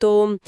तो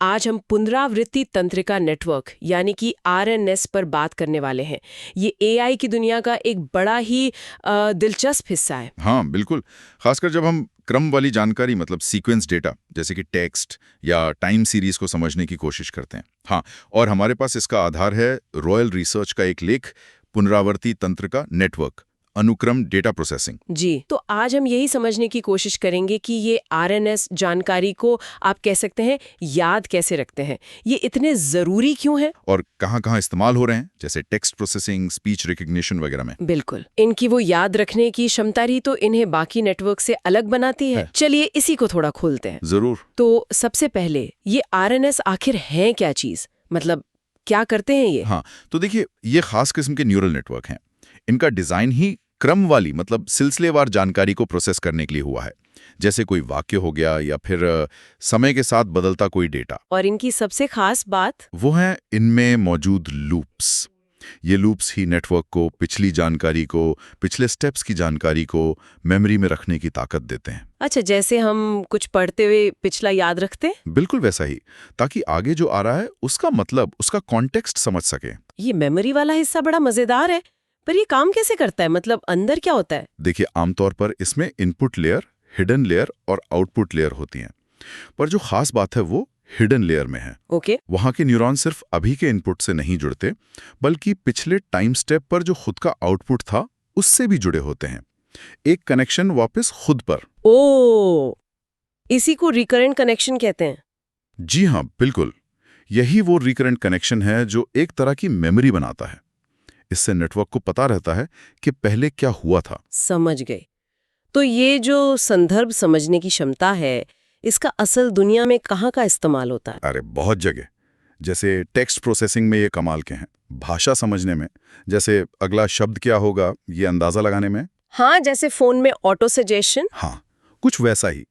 आज हम पुनरावृत्ति तंत्रिका नेटवर्क यानी कि आरएनएस पर बात करने वाले हैं। ये एआई की दुनिया का एक बड़ा ही दिलचस्प हिस्सा है। हाँ बिल्कुल। खासकर जब हम क्रम वाली जानकारी मतलब सीक्वेंस डेटा जैसे कि टेक्स्ट या टाइम सीरीज को समझने की कोशिश करते हैं। हाँ, और हमारे पास इसका आधार है रॉयल रिसर्च का एक लेख, पुनरावर्ती तंत्र का नेटवर्क, अनुक्रम डेटा प्रोसेसिंग। जी, तो आज हम यही समझने की कोशिश करेंगे कि ये आरएनएस जानकारी को आप कह सकते हैं याद कैसे रखते हैं, ये इतने ज़रूरी क्यों है और कहाँ-कहाँ इस्तेमाल हो रहे हैं, जैसे टेक्स्ट प्रोसेसिंग, स्पीच रिकग्निशन वगैरह में। बिल्कुल, इनकी वो याद रखने की क्षमता ही तो इन्हें बाकी नेटवर्क से अलग बनाती है। चलिए इसी को थोड़ा खोलते हैं। जरूर। तो सबसे पहले ये आरएनएस आखिर है क्या चीज़, मतलब क्या करते हैं ये? हाँ, तो देखिए ये खास किस्म के न्यूरल नेटवर्क हैं। इनका डिजाइन ही क्रम वाली मतलब सिलसिलेवार जानकारी को प्रोसेस करने के लिए हुआ है, जैसे कोई वाक्य हो गया या फिर समय के साथ बदलता कोई डेटा। और इनकी सबसे खास बात वो है इनमें मौजूद लूप्स। ये लूप्स ही नेटवर्क को पिछली जानकारी को, पिछले स्टेप्स की जानकारी को मेमोरी में रखने की ताकत देते हैं। अच्छा, जैसे हम कुछ पढ़ते हुए पिछला याद रखते हैं? बिल्कुल वैसा ही, ताकि आगे जो आ रहा है उसका मतलब, उसका कॉन्टेक्स्ट समझ सके। ये मेमोरी वाला हिस्सा बड़ा मजेदार है, पर ये काम कैसे करता है, मतलब अंदर क्या होता है? देखिए आमतौर पर इसमें इनपुट लेयर, हिडन लेयर और आउटपुट लेयर होती हैं, पर जो खास बात है वो हिडन लेयर में है। ओके। वहां के न्यूरॉन सिर्फ अभी के इनपुट से नहीं जुड़ते, बल्कि पिछले टाइम स्टेप पर जो खुद का आउटपुट था उससे भी जुड़े होते हैं। एक कनेक्शन वापस खुद पर। ओ, इसी को रिकरेंट कनेक्शन कहते हैं। जी हाँ बिल्कुल, यही वो रिकरेंट कनेक्शन है जो एक तरह की मेमोरी बनाता है। इससे नेटवर्क को पता रहता है कि पहले क्या हुआ था। समझ गए। तो ये जो संदर्भ समझने की क्षमता है, इसका असल दुनिया में कहाँ का इस्तेमाल होता है? अरे बहुत जगह। जैसे टेक्स्ट प्रोसेसिंग में ये कमाल के हैं, भाषा समझने में, जैसे अगला शब्द क्या होगा ये अंदाजा लगाने में। हाँ, जैसे फोन में ऑटो सजेशन। हाँ, कुछ वैसा ही।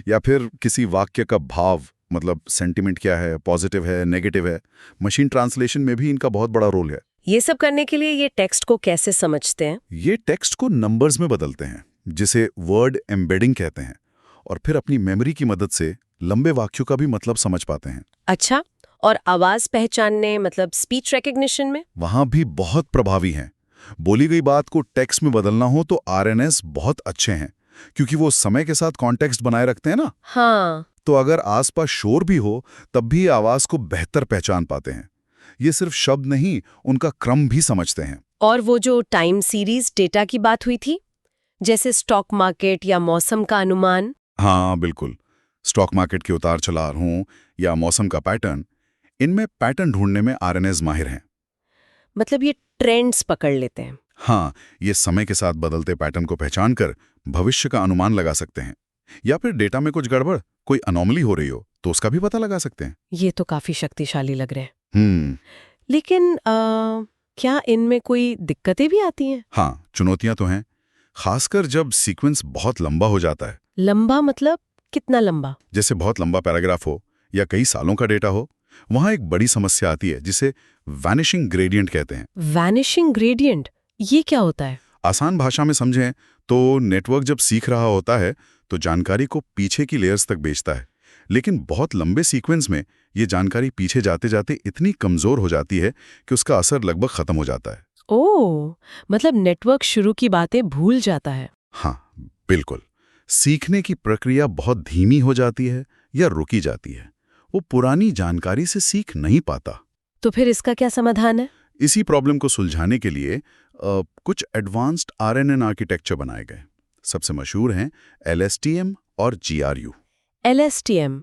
या फिर किसी वाक्य का भाव मतलब सेंटिमेंट क्या है, पॉजिटिव है, नेगेटिव है, मशीन ट्रांसलेशन में भी इनका बहुत बड़ा रोल है। ये सब करने के लिए ये टेक्स्ट को कैसे समझते हैं? ये टेक्स्ट को नंबर्स में बदलते हैं, जिसे वर्ड एम्बेडिंग कहते हैं, और फिर अपनी मेमोरी की मदद से लंबे वाक्यों का भी मतलब समझ पाते हैं। अच्छा, और आवाज पहचानने मतलब स्पीच रिकग्निशन में? वहां भी बहुत प्रभावी हैं। बोली गई बात को टेक्स्ट में बदलना हो तो आरएनएस बहुत अच्छे हैं, क्योंकि वो समय के साथ कॉन्टेक्स्ट बनाए रखते हैं ना। हाँ। तो अगर आसपास शोर भी हो तब भी आवाज को बेहतर पहचान पाते हैं। ये सिर्फ शब्द नहीं, उनका क्रम भी समझते हैं। और वो जो टाइम सीरीज डेटा की बात हुई थी, जैसे स्टॉक मार्केट या मौसम का अनुमान? हाँ बिल्कुल, स्टॉक मार्केट के उतार चढ़ाव हों या मौसम का पैटर्न, इनमें पैटर्न ढूंढने में आरएनएस माहिर हैं। मतलब ये ट्रेंड्स पकड़ लेते हैं। हाँ, ये समय के साथ बदलते पैटर्न को पहचान कर भविष्य का अनुमान लगा सकते हैं, या फिर डेटा में कुछ गड़बड़, कोई अनोमली हो रही हो तो उसका भी पता लगा सकते हैं। ये तो काफी शक्तिशाली लग रहे हैं। लेकिन क्या इनमें कोई दिक्कतें भी आती हैं? हाँ, चुनौतियां तो हैं, खासकर जब सीक्वेंस बहुत लंबा हो जाता है। लंबा मतलब कितना लंबा? जैसे बहुत लंबा पैराग्राफ हो या कई सालों का डेटा हो, वहां एक बड़ी समस्या आती है जिसे वैनिशिंग ग्रेडियंट कहते हैं। वैनिशिंग ग्रेडियंट, ये क्या होता है? आसान भाषा में समझें तो नेटवर्क जब सीख रहा होता है तो जानकारी को पीछे की लेयर्स तक भेजता है, लेकिन बहुत लंबे सीक्वेंस में ये जानकारी पीछे जाते जाते इतनी कमजोर हो जाती है कि उसका असर लगभग खत्म हो जाता है। ओह, मतलब नेटवर्क शुरू की बातें भूल जाता है। हाँ बिल्कुल, सीखने की प्रक्रिया बहुत धीमी हो जाती है या रुकी जाती है, वो पुरानी जानकारी से सीख नहीं पाता। तो फिर इसका क्या समाधान है? इसी प्रॉब्लम को सुलझाने के लिए कुछ एडवांस्ड आरएनएन आर्किटेक्चर बनाए गए। सबसे मशहूर हैं एलएसटीएम और GRU. LSTM,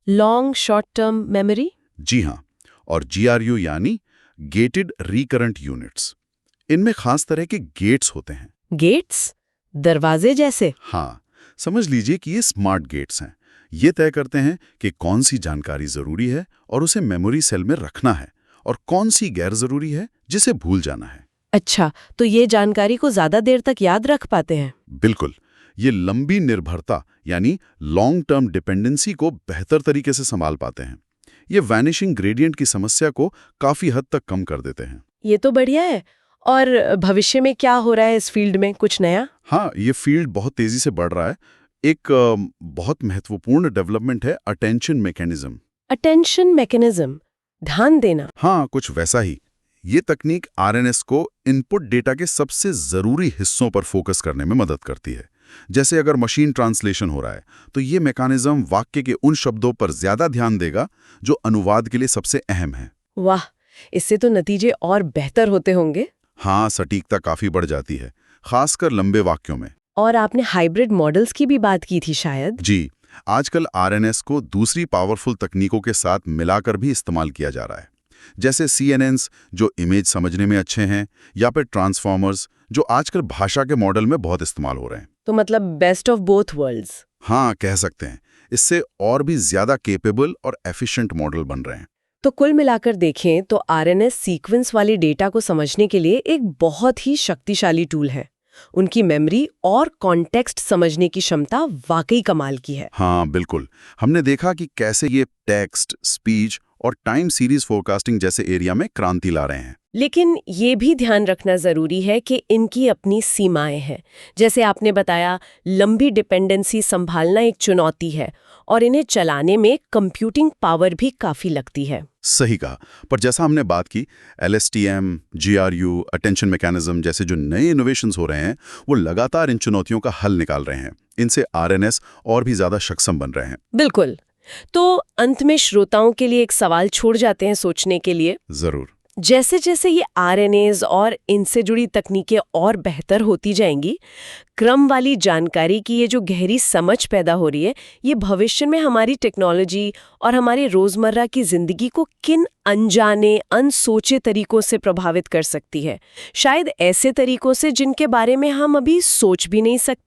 long short term memory? जी हाँ, और जीआरयू यानी गेटेड रिकरेंट यूनिट्स। इनमें खास तरह के गेट्स होते हैं। गेट्स? दरवाजे जैसे? हाँ, समझ लीजिए कि ये स्मार्ट गेट्स हैं। ये तय करते हैं कि कौन सी जानकारी जरूरी है और उसे मेमोरी सेल में रखना है, और कौन सी गैर जरूरी है जिसे भूल जाना है। अच्छा, तो ये जानकारी को ज्यादा देर तक याद रख पाते हैं? बिल्कुल, ये लंबी निर्भरता यानी लॉन्ग टर्म डिपेंडेंसी को बेहतर तरीके से संभाल पाते हैं। ये वैनिशिंग ग्रेडियंट की समस्या को काफी हद तक कम कर देते हैं। ये तो बढ़िया है। और भविष्य में क्या हो रहा है इस फील्ड में, कुछ नया? हाँ, ये फील्ड बहुत तेजी से बढ़ रहा है। एक बहुत महत्वपूर्ण डेवलपमेंट है अटेंशन मैकेनिज्म। अटेंशन मैकेनिज्म, ध्यान देना। हाँ, कुछ वैसा ही। ये तकनीक आरएनएस को इनपुट डेटा के सबसे ज़रूरी हिस्सों पर फोकस करने में मदद करती है। जैसे अगर मशीन ट्रांसलेशन हो रहा है तो ये मैकेनिज्म वाक्य के उन शब्दों पर ज़्यादा ध्यान देगा जो अनुवाद के लिए सबसे अहम है। वाह, इससे तो नतीजे और बेहतर होते होंगे। हाँ, सटीकता काफ़ी बढ़ जाती है, खासकर लंबे वाक्यों में। और आपने हाइब्रिड मॉडल्स की भी बात की थी शायद। जी, आजकल आरएनएस को दूसरी पावरफुल तकनीकों के साथ मिलाकर भी इस्तेमाल किया जा रहा है, जैसे सीएनएन्स जो इमेज समझने में अच्छे हैं, या फिर ट्रांसफॉर्मर्स जो आजकल भाषा के मॉडल में बहुत इस्तेमाल हो रहे हैं। तो मतलब बेस्ट ऑफ बोथ वर्ल्ड्स। हाँ, कह सकते हैं। इससे और भी ज्यादा केपेबल और एफिशिएंट मॉडल बन रहे हैं। तो कुल मिलाकर देखें तो आरएनएस सीक्वेंस वाली डेटा को समझने के लिए एक बहुत ही शक्तिशाली टूल है। उनकी मेमोरी और कॉन्टेक्स्ट समझने की क्षमता वाकई कमाल की है। हाँ, बिल्कुल। हमने देखा कि कैसे ये टेक्स्ट, स्पीच और टाइम सीरीज फोरकास्टिंग जैसे एरिया में क्रांति ला रहे हैं। लेकिन ये भी ध्यान रखना जरूरी है कि इनकी अपनी सीमाएं हैं। जैसे आपने बताया, लंबी डिपेंडेंसी संभालना एक चुनौती है और इन्हें चलाने में कंप्यूटिंग पावर भी काफी लगती है। सही कहा। पर जैसा हमने बात की, एलएसटीएम, जीआरयू, अटेंशन मैकेनिज्म जैसे जो नए इनोवेशंस हो रहे हैं, वो लगातार इन चुनौतियों का हल निकाल रहे हैं। इनसे आरएनएस और भी ज्यादा सक्षम बन रहे हैं। बिल्कुल। तो अंत में श्रोताओं के लिए एक सवाल छोड़ जाते हैं सोचने के लिए। जरूर। जैसे जैसे ये आरएनएस और इनसे जुड़ी तकनीकें और बेहतर होती जाएंगी, क्रम वाली जानकारी की ये जो गहरी समझ पैदा हो रही है, ये भविष्य में हमारी टेक्नोलॉजी और हमारे रोजमर्रा की जिंदगी को किन अनजाने, अनसोचे तरीकों से प्रभावित कर सकती है। शायद ऐसे तरीकों से जिनके बारे में हम अभी सोच भी नहीं सकते।